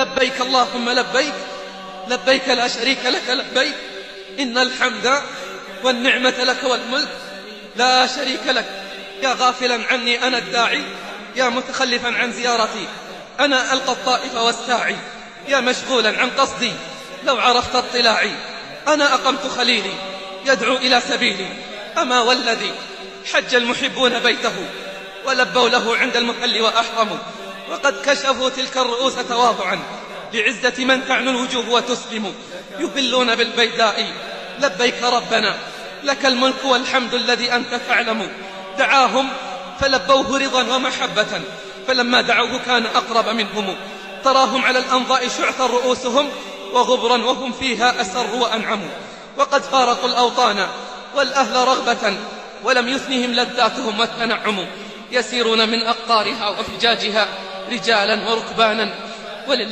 لبيك اللهم لبيك، لبيك لا شريك لك لبيك، إن الحمد والنعمة لك والملك لا شريك لك. يا غافلا عني أنا الداعي، يا متخلفا عن زيارتي أنا ألقى الطائف والساعي، يا مشغولا عن قصدي لو عرفت اطلاعي، أنا أقمت خليلي يدعو إلى سبيلي، أما والذي حج المحبون بيته ولبوا له عند المحل وأحرموا، وقد كشفوا تلك الرؤوس تواضعا لعزة من تعنو الوجوه وتسلم، يهلون بالبيداء لبيك ربنا لك الملك والحمد الذي أنت تعلم. دعاهم فلبوه رضا ومحبة، فلما دعوه كان أقرب منهم، تراهم على الأنضاء شعثا رؤوسهم وغبرا وهم فيها أسروا وأنعموا، وقد فارقوا الأوطان والأهل رغبة ولم يثنهم لذاتهم والتنعم، يسيرون من أقطارها وفجاجها رجالا وركبانا ولله